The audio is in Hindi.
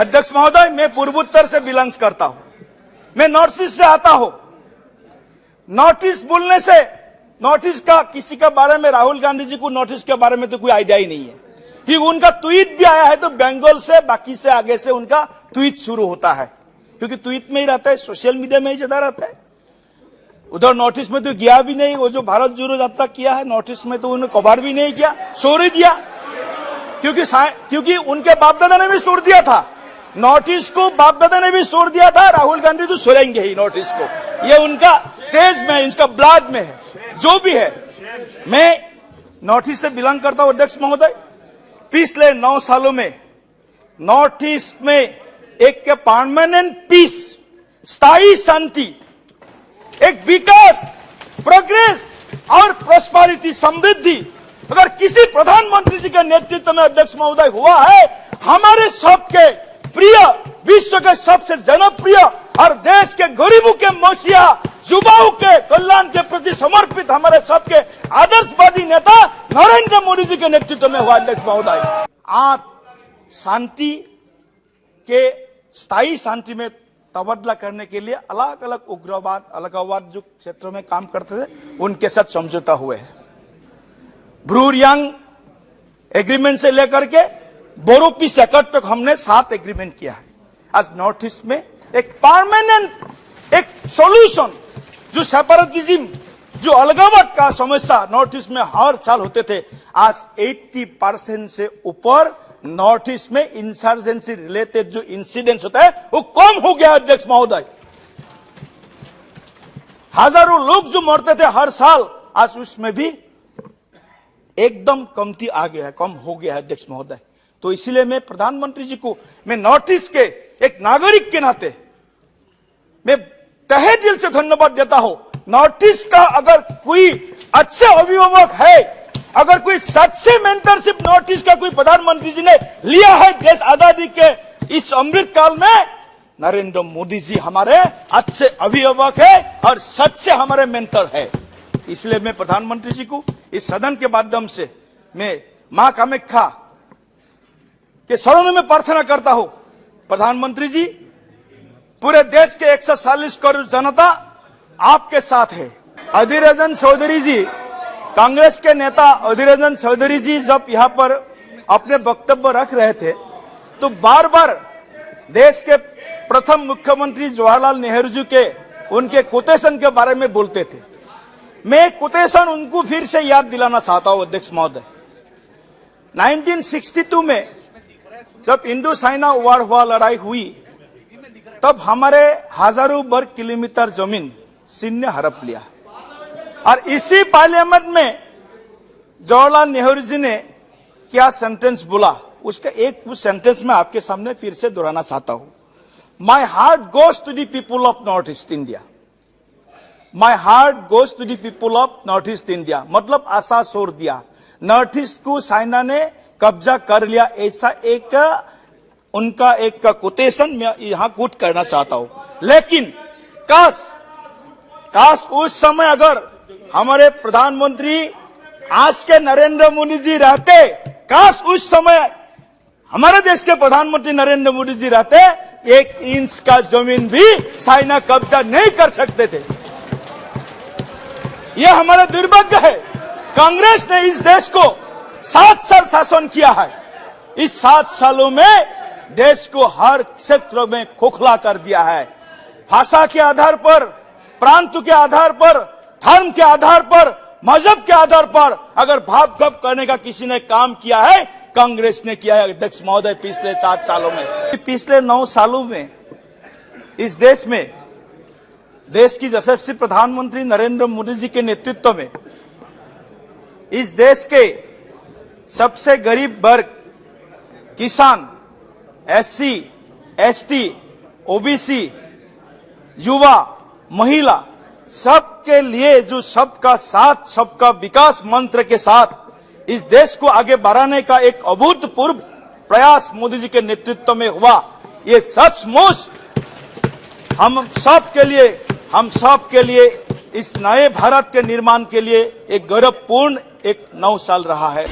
अध्यक्ष महोदय, मैं पूर्वोत्तर से बिलोंग्स करता हूं, मैं नॉर्थ ईस्ट से आता हूं। नॉर्थ ईस्ट बोलने से नॉर्थ ईस्ट का किसी के बारे में, राहुल गांधी जी को नॉर्थ ईस्ट के बारे में तो कोई आइडिया ही नहीं है कि उनका ट्वीट भी आया है तो बंगाल से, बाकी से आगे से उनका ट्वीट शुरू होता है, क्योंकि ट्वीट में ही रहता है, सोशल मीडिया में ही ज्यादा रहता है। उधर नॉर्थ ईस्ट में तो गया भी नहीं, वो जो भारत जोड़ो यात्रा किया है नॉर्थ ईस्ट में तो उन्होंने कवर भी नहीं किया, छोड़ दिया, क्योंकि उनके बाप दादा ने भी छोड़ दिया था नॉर्थ ईस्ट को, बाप दादा ने भी छोड़ दिया था। राहुल गांधी तो छोड़ेंगे ही नॉर्थ ईस्ट को, ये उनका तेज में है, उनका ब्लड में है। जो भी है, मैं नॉर्थ ईस्ट से बिलोंग करता हूं अध्यक्ष महोदय। पिछले 9 सालों में नॉर्थ ईस्ट में एक परमानेंट पीस, स्थायी शांति, एक विकास, प्रोग्रेस और प्रॉस्पेरिटी, समृद्धि अगर किसी प्रधानमंत्री जी के नेतृत्व में अध्यक्ष महोदय हुआ है, हमारे सबके प्रिय, विश्व के सबसे जनप्रिय और देश के गरीबों के मसीहा, युवाओं के कल्याण के प्रति समर्पित हमारे सबके आदर्शवादी नेता नरेंद्र मोदी जी के नेतृत्व में हुआ अध्यक्ष महोदय। आज शांति के, स्थायी शांति में तबादला करने के लिए अलग अलग उग्रवाद, अलगाववाद जो क्षेत्रों में काम करते थे उनके साथ समझौता हुए हैं। ब्रूरियांग एग्रीमेंट से लेकर के बोरो पीस एकट तक हमने 7 एग्रीमेंट किया है। आज नॉर्थ ईस्ट में एक परमानेंट, एक सॉल्यूशन, जो सेपरेटिज्म, जो अलगाववाद का समस्या नॉर्थ ईस्ट में हर साल होते थे, आज 80% से ऊपर नॉर्थ ईस्ट में इंसर्जेंसी रिलेटेड जो इंसिडेंट्स होता है वो कम हो गया अध्यक्ष महोदय। हजारों लोग जो मरते थे हर साल, आज उसमें भी एकदम कमती आ गया है, कम हो गया है अध्यक्ष महोदय। तो इसीलिए मैं प्रधानमंत्री जी को, मैं नॉर्थ ईस्ट के एक नागरिक के नाते मैं तहे दिल से धन्यवाद देता हूं। नॉर्थ ईस्ट का अगर कोई अच्छे अभिभावक है, अगर कोई सच्चे मेंटरशिप नॉर्थ ईस्ट का कोई प्रधानमंत्री जी ने लिया है देश आजादी के इस अमृत काल में, नरेंद्र मोदी जी हमारे अच्छे अभिभावक है और सच्चे हमारे मेंटर है। इसलिए मैं प्रधानमंत्री जी को इस सदन के माध्यम से मैं मां कामाख्या के शरणों में प्रार्थना करता हूं, प्रधानमंत्री जी, पूरे देश के 140 करोड़ जनता आपके साथ है। अधीर रंजन चौधरी जी, कांग्रेस के नेता अधीर रंजन चौधरी जी जब यहां पर अपने वक्तव्य रख रहे थे तो बार बार देश के प्रथम मुख्यमंत्री जवाहरलाल नेहरू जी के उनके कोटेशन के बारे में बोलते थे। मैं कोटेशन उनको फिर से याद दिलाना चाहता हूं अध्यक्ष महोदय। 1962 में जब इंडो चाइना वॉर हुआ, लड़ाई हुई, तब हमारे हजारों वर्ग किलोमीटर जमीन चीन ने हड़प लिया और इसी पार्लियामेंट में जवाहरलाल नेहरू जी ने क्या सेंटेंस बोला, उसका एक सेंटेंस मैं आपके सामने फिर से दोहराना चाहता हूं। My heart goes to the people of North East India, my heart goes to the people of North East India, मतलब आशा छोड़ दिया, नॉर्थ ईस्ट को चाइना ने कब्जा कर लिया, ऐसा एक उनका एक कोटेशन मैं यहां कोट करना चाहता हूं। लेकिन काश उस समय अगर हमारे प्रधानमंत्री आज के नरेंद्र मोदी जी रहते, काश उस समय हमारे देश के प्रधानमंत्री नरेंद्र मोदी जी रहते, 1 इंच का जमीन भी चाइना कब्जा नहीं कर सकते थे। यह हमारा दुर्भाग्य है। कांग्रेस ने इस देश को 7 साल शासन किया है। इस 7 सालों में देश को हर क्षेत्र में खोखला कर दिया है। भाषा के आधार पर, प्रांत के आधार पर, धर्म के आधार पर, मजहब के आधार पर अगर भाग भाग करने का किसी ने काम किया है, कांग्रेस ने किया है अध्यक्ष महोदय पिछले 7 सालों में। पिछले 9 सालों में इस देश में, देश की यशस्वी प्रधानमंत्री नरेंद्र मोदी जी के नेतृत्व में इस देश के सबसे गरीब वर्ग, किसान, एससी, एसटी, ओबीसी, युवा, महिला, सबके लिए जो सबका साथ सबका विकास मंत्र के साथ इस देश को आगे बढ़ाने का एक अभूतपूर्व प्रयास मोदी जी के नेतृत्व में हुआ, ये सचमुच हम सब के लिए इस नए भारत के निर्माण के लिए एक गौरवपूर्ण एक 9 साल रहा है।